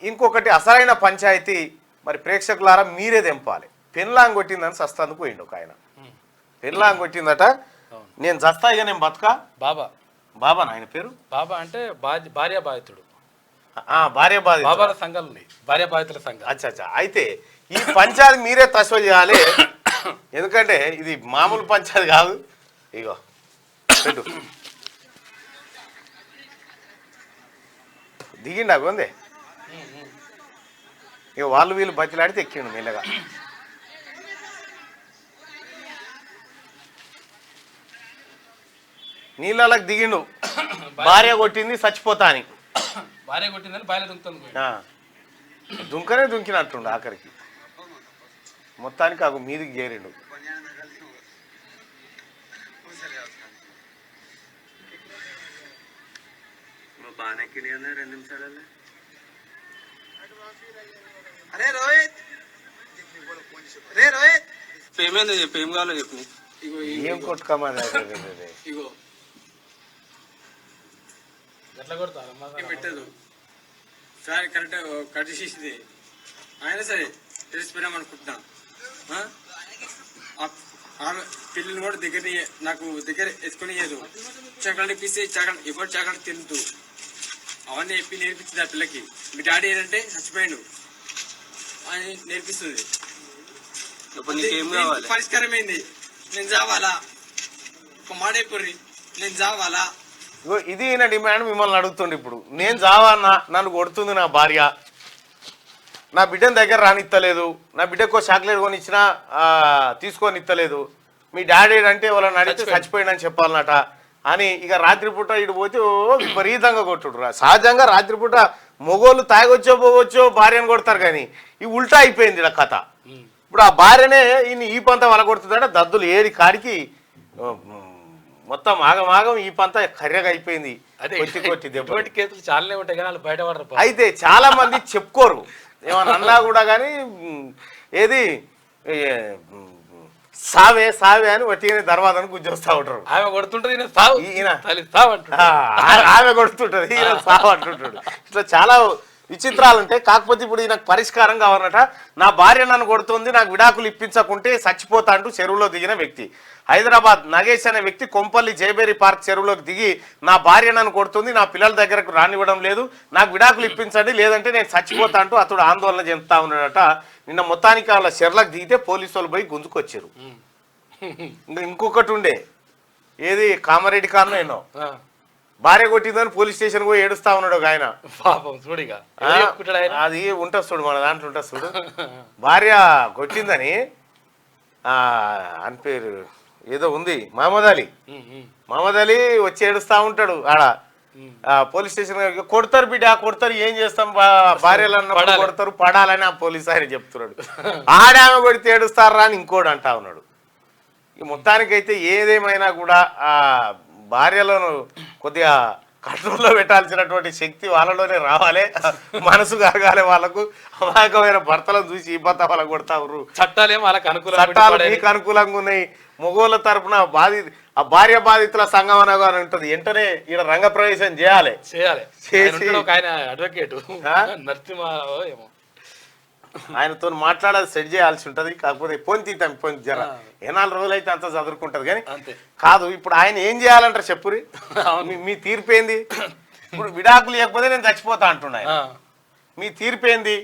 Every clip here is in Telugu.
ఇంకొకటి అసలైన పంచాయతీ మరి ప్రేక్షకులారా మీరే తెంపాలి. పెన్లాంగ్ కొట్టిందని సస్తానికి పోయిండు ఒక ఆయన. పెన్లాంగ్ కొట్టిందట, నేను చస్తా ఇక నేను బతుకా. బాబా బాబా ఆయన పేరు బాబా అంటే భార్య బాధితుడు. భార్య బాధితుడు బాబాల సంఘం ఉంది, భార్య బాధితుల సంఘం. అచ్చా. అయితే ఈ పంచాయతీ మీరే తస్వ చేయాలి, ఎందుకంటే ఇది మామూలు పంచాయతీ కాదు. ఇగో పెట్టు దిగిండి అవి ఉంది. ఇక వాళ్ళు వీళ్ళు బతిలాడితే ఎక్కిండు మెల్లగా. నీళ్ళకి దిగిండు, భార్య కొట్టింది చచ్చిపోతా అని. భార్య కొట్టిందని బాయిల దుంకుతుంది. దుంకనే దుంకినట్టుండు ఆఖరికి. మొత్తానికి అగు మీదికి చేరిండు. ఏం కావాలో చెప్పు. ఏం కొట్టుకోమని ఎట్లా కొడతారు పెట్టదు సార్, కరెక్ట్ కట్ చేసేది ఆయన సరే తెలిసిపోయినాం అనుకుంటున్నా. ఆమె పిల్లలు కూడా దగ్గర నాకు దగ్గర ఎత్తుకొని చాకలి ఇప్పిస్తే ఎవరు చాకలి తింటూ అవన్నీ చెప్పి నేర్పించింది ఆ పిల్లకి. మీ డాడీ ఏంటంటే చచ్చిపోయాడు అని నేర్పిస్తుంది. పరిష్కారం ఏంది? నేను చావాలా? ఒక మాట ఎప్పుర్రి, నేను చావాలా? ఇది ఈయన డిమాండ్ మిమ్మల్ని అడుగుతుండే. ఇప్పుడు నేను చావన్నా, నన్ను కొడుతుంది నా భార్య, నా బిడ్డని దగ్గర రానిత్తలేదు, నా బిడ్డకు చాక్లెట్ కొని ఇచ్చినా తీసుకొని ఇత్తలేదు, మీ డాడీ అంటే వాళ్ళని అడిగితే చచ్చిపోయిందని చెప్పాలన్నట అని. ఇక రాత్రిపూట ఇటు పోతే విపరీతంగా కొట్టుడు. సహజంగా రాత్రిపూట మొగోళ్ళు తాగొచ్చో పోవచ్చో భార్యను కొడతారు, కానీ ఈ ఉల్టా అయిపోయింది ఇలా కథ. ఇప్పుడు ఆ భార్యనే ఈ పంత వల కొడుతుందట. దద్దులు ఏడి కాడికి మొత్తం ఆగమాగం ఈ పంత కర్రెగా అయిపోయింది. కేసులు చాలానే ఉంటాయి కానీ బయట పడరు. అయితే చాలా మంది చెప్పుకోరు, ఏమన్నా అన్నా కూడా కానీ ఏది సావే సావే అని వట్టిగానే దర్వాజాను గుజ్జొస్తా ఉంటారు. ఆమె కొడుతుంటది, ఆమె కొడుతుంటది, ఈయన సావు అంటుంటాడు. ఇట్లా చాలా విచిత్రాలు ఉంటాయి. కాకపోతే ఇప్పుడు ఈయనకు పరిష్కారం కావాలన్నట. నా భార్య నన్ను కొడుతుంది, నాకు విడాకులు ఇప్పించకుంటే చచ్చిపోతా అంటూ చెరువులో దిగిన వ్యక్తి. హైదరాబాద్ నగేష్ అనే వ్యక్తి కొంపల్లి జయబేరి పార్క్ చెరువులోకి దిగి, నా భార్య నన్ను కొడుతుంది, నా పిల్లల దగ్గరకు రానివ్వడం లేదు, నాకు విడాకులు ఇప్పించండి లేదంటే నేను చచ్చిపోతా అంటూ అతడు ఆందోళన చెందుతా ఉన్నాడట. నిన్న మొత్తానికి వాళ్ళ చెర్లకు దిగితే పోలీసు వాళ్ళు పోయి గుంజుకొచ్చారు. ఇంకొకటి ఉండే, ఏది కామారెడ్డి కాన్నో భార్య కొట్టిందని పోలీస్ స్టేషన్ పోయి ఏడుస్తా ఉన్నాడు ఒక ఆయన. అది ఉంటుంది చూడు, మన దాంట్లో ఉంటుంది చూడు. భార్య కొట్టిందని అని పేరు ఏదో ఉంది, మహమ్మద్ అలీ వచ్చి ఏడుస్తా ఉంటాడు ఆడ పోలీస్ స్టేషన్. కొడతారు బిడ్డ కొడతారు, ఏం చేస్తాం, భార్యలు అన్నప్పుడు కొడతారు, పడాలని ఆ పోలీస్ ఆయన చెప్తున్నాడు. ఆడామె కొడితే ఏడుస్తారా అని ఇంకోటి అంటా ఉన్నాడు. మొత్తానికైతే ఏదేమైనా కూడా ఆ భార్యలను కొద్దిగా కంట్రోల్లో పెట్టాల్సినటువంటి శక్తి వాళ్ళలోనే రావాలి, మనసు కాగాలి. వాళ్ళకు అమాయకమైన భర్తలను చూసి ఈ భర్త వాళ్ళకు కొడతారు. చట్టాలు మీకు అనుకూలంగా ఉన్నాయి. మొగోళ్ళ తరపున ఆ భార్య బాధితుల సంఘం అని ఉంటుంది. వెంటనే ఈడ రంగ ప్రవేశం చేయాలి. అడ్వకేట్ నరసింహారావు ఆయనతో మాట్లాడాలి, సెట్ చేయాల్సి ఉంటది. కాకపోతే పోని తీద్దాం, పోని జర ఏ 4 రోజులు అయితే అంత చదువుకుంటది. కానీ కాదు ఇప్పుడు ఆయన ఏం చేయాలంటారు చెప్పురి. మీ తీర్పేంది? ఇప్పుడు విడాకులు లేకపోతే నేను చచ్చిపోతా అంటున్నా, మీ తీర్పేంది?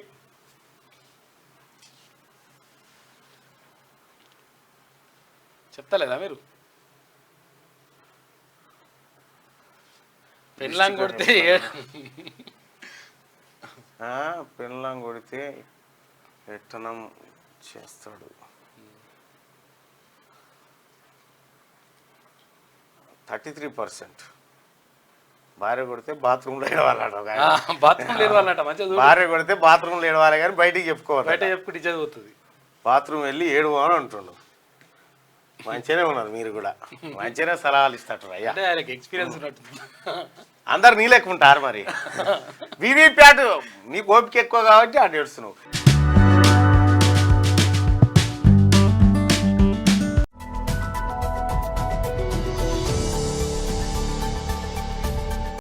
చెప్తలేదా మీరు? పెళ్ళాం కొడితే పెళ్ళాం కొడితే ఎట్టనం చేస్తాడు. 33% భార్య కొడితే బాత్రూంలో ఏడవాలట. భార్య కొడితే బాత్రూంలో ఏడవాలి కానీ బయటికి చెప్పుకోవాలి. బయట చెప్పుకుంటే చదువుతుంది. బాత్రూమ్ వెళ్ళి ఏడు అని అంటుండు. మంచిగానే ఉన్నారు మీరు కూడా, మంచిగానే సలహాలు ఇస్తాడు. అయ్యా ఎక్స్పీరియన్స్ ఉన్నట్టు అందరు నీళ్ళెక్కుంటారు. మరి వివిప్యాట్ నీకు ఓపిక ఎక్కువ కాబట్టి అటు ఏడుస్తున్నావు.